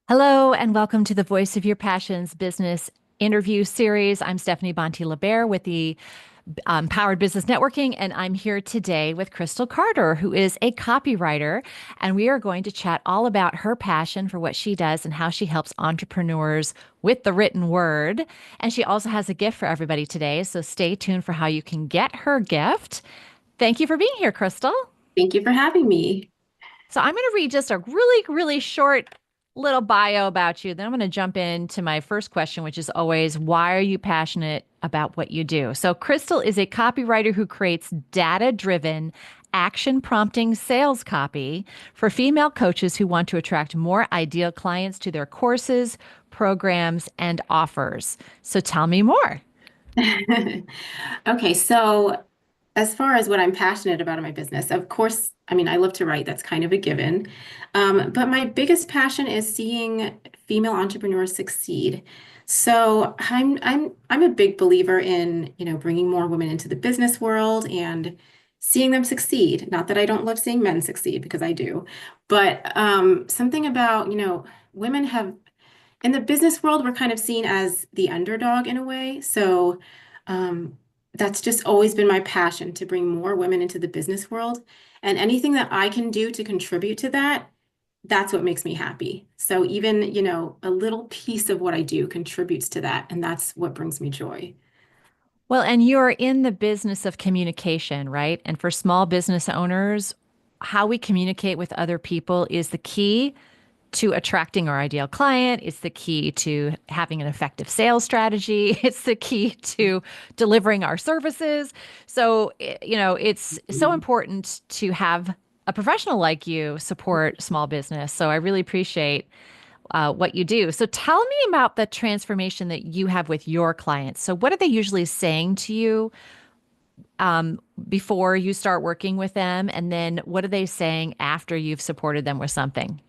Hello, and welcome to the Voice of Your Passions business interview series. I'm Stephanie Bonte-Lebair with the Powered Business Networking, and I'm here today with Krystal Carter, who is a copywriter. And we are going to chat all about her passion for what she does and how she helps entrepreneurs with the written word. And she also has a gift for everybody today. So stay tuned for how you can get her gift. Thank you for being here, Krystal. Thank you for having me. So I'm going to read just a really, really short little bio about you. Then I'm going to jump into my first question, which is always, why are you passionate about what you do? So Krystal is a copywriter who creates data-driven, action-prompting sales copy for female coaches who want to attract more ideal clients to their courses, programs, and offers. So tell me more. Okay, so as far as what I'm passionate about in my business, of course, I mean, I love to write, that's kind of a given. But my biggest passion is seeing female entrepreneurs succeed. So I'm a big believer in, bringing more women into the business world and seeing them succeed. Not that I don't love seeing men succeed because I do, but something about, women have in the business world, we're kind of seen as the underdog in a way. So um, that's just always been my passion to bring more women into the business world. And anything that I can do to contribute to that, that's what makes me happy. So even, a little piece of what I do contributes to that. And that's what brings me joy. Well, and you're in the business of communication, right? And for small business owners, how we communicate with other people is the key to attracting our ideal client. It's the key to having an effective sales strategy. It's the key to delivering our services. So, it's so Mhm. important to have a professional like you support small business. So I really appreciate what you do. So tell me about the transformation that you have with your clients. So what are they usually saying to you before you start working with them? And then what are they saying after you've supported them with something?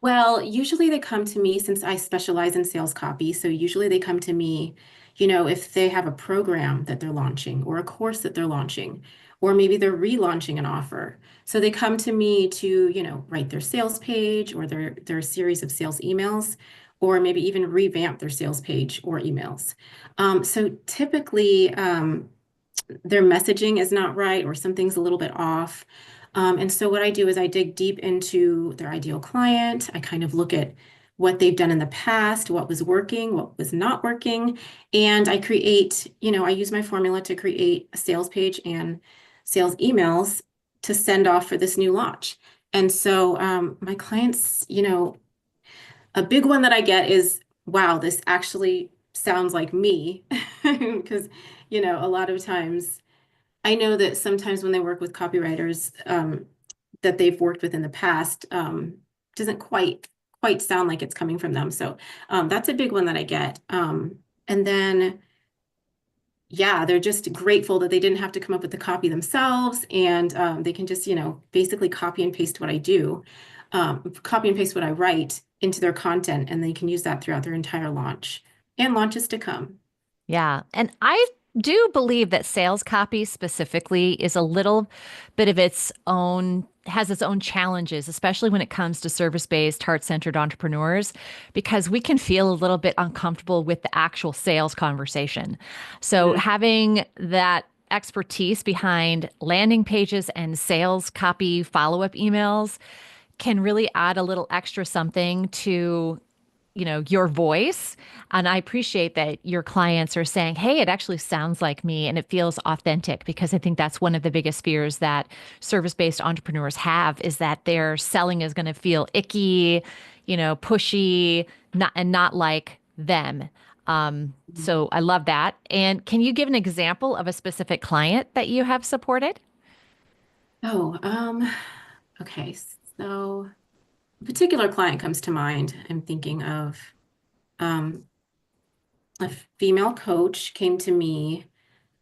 Well, usually they come to me since I specialize in sales copy. So usually they come to me, if they have a program that they're launching or a course that they're launching, or maybe they're relaunching an offer. So they come to me to, write their sales page or their series of sales emails, or maybe even revamp their sales page or emails. So typically, their messaging is not right or something's a little bit off. And so what I do is I dig deep into their ideal client. I kind of look at what they've done in the past, what was working, what was not working. And I create, I use my formula to create a sales page and sales emails to send off for this new launch. And so my clients, a big one that I get is, wow, this actually sounds like me. Because, a lot of times I know that sometimes when they work with copywriters that they've worked with in the past, doesn't quite sound like it's coming from them. So that's a big one that I get. And then, yeah, they're just grateful that they didn't have to come up with the copy themselves, and they can just, basically copy and paste what I do, copy and paste what I write into their content, and they can use that throughout their entire launch and launches to come. Yeah. And I do believe that sales copy specifically is a little bit of its own, has its own challenges, especially when it comes to service-based, heart-centered entrepreneurs, because we can feel a little bit uncomfortable with the actual sales conversation. So Mhm. having that expertise behind landing pages and sales copy follow-up emails can really add a little extra something to your voice. And I appreciate that your clients are saying, hey, it actually sounds like me and it feels authentic, because I think that's one of the biggest fears that service-based entrepreneurs have, is that their selling is going to feel icky, pushy, not like them. So I love that. And can you give an example of a specific client that you have supported? Oh, okay. So a particular client comes to mind. I'm thinking of um, a female coach came to me.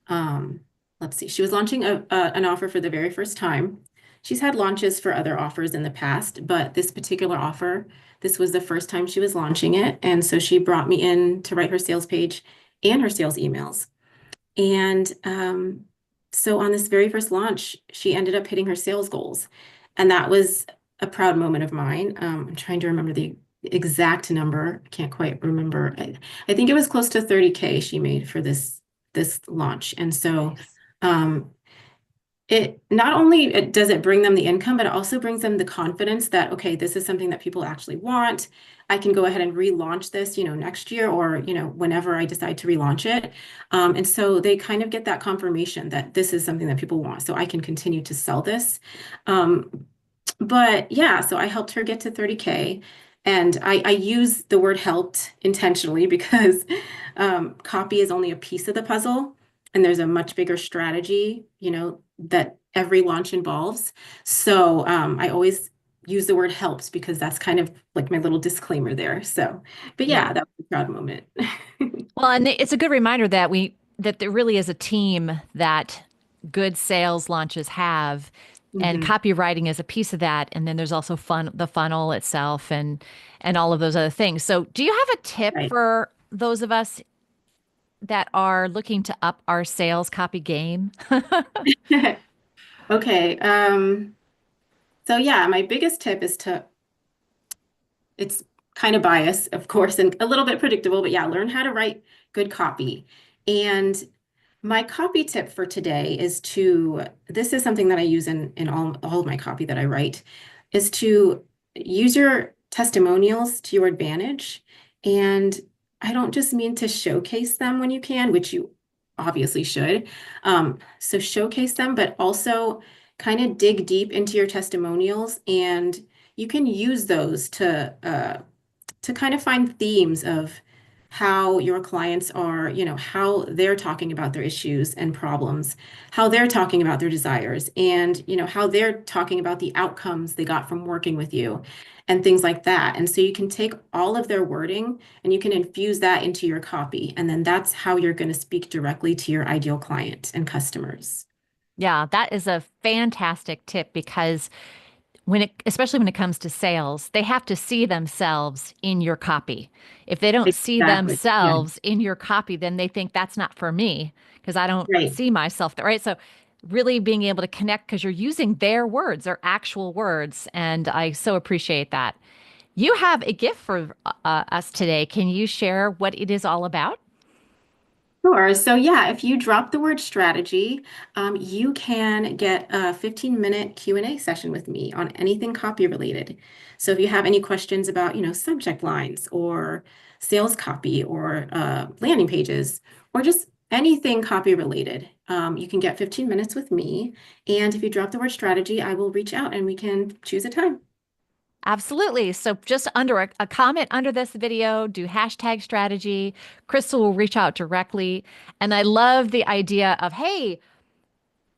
Um, let's see, she was launching an offer for the very first time. She's had launches for other offers in the past, but this particular offer, this was the first time she was launching it. And so she brought me in to write her sales page and her sales emails. And so on this very first launch, she ended up hitting her sales goals. And that was a proud moment of mine. I'm trying to remember the exact number. I can't quite remember. I think it was close to 30K she made for this launch. And so Nice. um, it not only does it bring them the income, but it also brings them the confidence that, okay, this is something that people actually want. I can go ahead and relaunch this, next year or, whenever I decide to relaunch it. And so they kind of get that confirmation that this is something that people want. So I can continue to sell this. But yeah, so I helped her get to 30K. And I use the word helped intentionally because copy is only a piece of the puzzle. And there's a much bigger strategy, that every launch involves. So I always use the word helped because that's kind of like my little disclaimer there. So, but yeah, Yeah. that was a proud moment. Well, and it's a good reminder that that there really is a team that good sales launches have, and Mhm. copywriting is a piece of that. And then there's also the funnel itself, and all of those other things. So, do you have a tip Right. for those of us that are looking to up our sales copy game? Okay. So yeah, my biggest tip is it's kind of biased, of course, and a little bit predictable, but yeah, learn how to write good copy. And my copy tip for today is this is something that I use in all of my copy that I write, is to use your testimonials to your advantage. And I don't just mean to showcase them when you can, which you obviously should. So showcase them, but also kind of dig deep into your testimonials, and you can use those to kind of find themes of how your clients are, how they're talking about their issues and problems, how they're talking about their desires, and, how they're talking about the outcomes they got from working with you and things like that. And so you can take all of their wording and you can infuse that into your copy. And then that's how you're going to speak directly to your ideal client and customers. Yeah, that is a fantastic tip because especially when it comes to sales, they have to see themselves in your copy. If they don't see Exactly. Yeah. themselves in your copy, then they think that's not for me because I don't Right. see myself there, right? So really being able to connect because you're using their words, their actual words, and I so appreciate that. You have a gift for us today. Can you share what it is all about? Sure. So yeah, if you drop the word strategy, you can get a 15-minute Q&A session with me on anything copy related. So if you have any questions about, subject lines or sales copy or landing pages or just anything copy related, you can get 15 minutes with me. And if you drop the word strategy, I will reach out and we can choose a time. Absolutely. So just under a comment under this video, do hashtag strategy. Krystal will reach out directly. And I love the idea of, hey,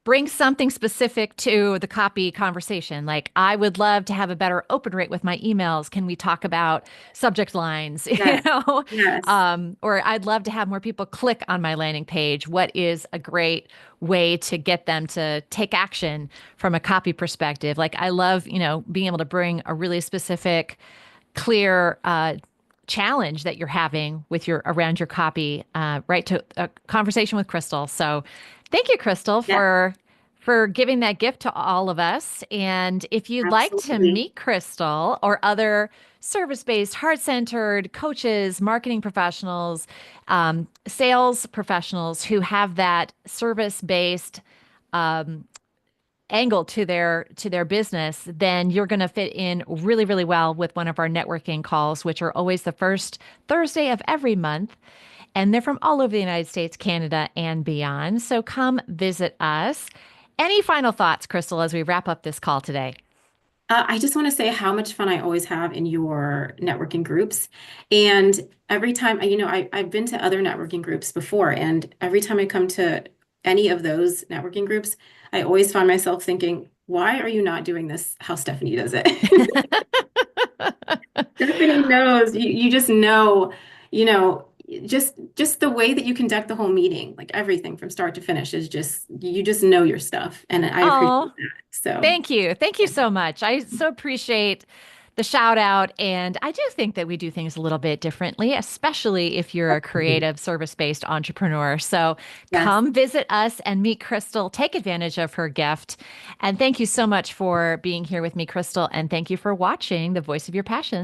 bring something specific to the copy conversation. Like, I would love to have a better open rate with my emails. Can we talk about subject lines? Yes. Yes. Or I'd love to have more people click on my landing page. What is a great way to get them to take action from a copy perspective? Like, I love, being able to bring a really specific, clear, challenge that you're having with your around your copy, right to a conversation with Krystal. So thank you, Krystal, Yes. for giving that gift to all of us. And if you'd like to Absolutely. meet Krystal or other service-based, heart-centered coaches, marketing professionals, sales professionals who have that service-based angle to their business, then you're going to fit in really, really well with one of our networking calls, which are always the first Thursday of every month. And they're from all over the United States, Canada, and beyond. So come visit us. Any final thoughts, Krystal, as we wrap up this call today? I just want to say how much fun I always have in your networking groups. And every time, I've been to other networking groups before, and every time I come to any of those networking groups, I always find myself thinking, why are you not doing this how Stephanie does it? Stephanie knows, you just know, you know, just the way that you conduct the whole meeting, like everything from start to finish is just, you just know your stuff. And I Oh, appreciate that. So, thank you. Thank you yeah, so much. I so appreciate the shout out. And I do think that we do things a little bit differently, especially if you're a creative service-based entrepreneur. So Yes. come visit us and meet Krystal. Take advantage of her gift. And thank you so much for being here with me, Krystal. And thank you for watching The Voice of Your Passion.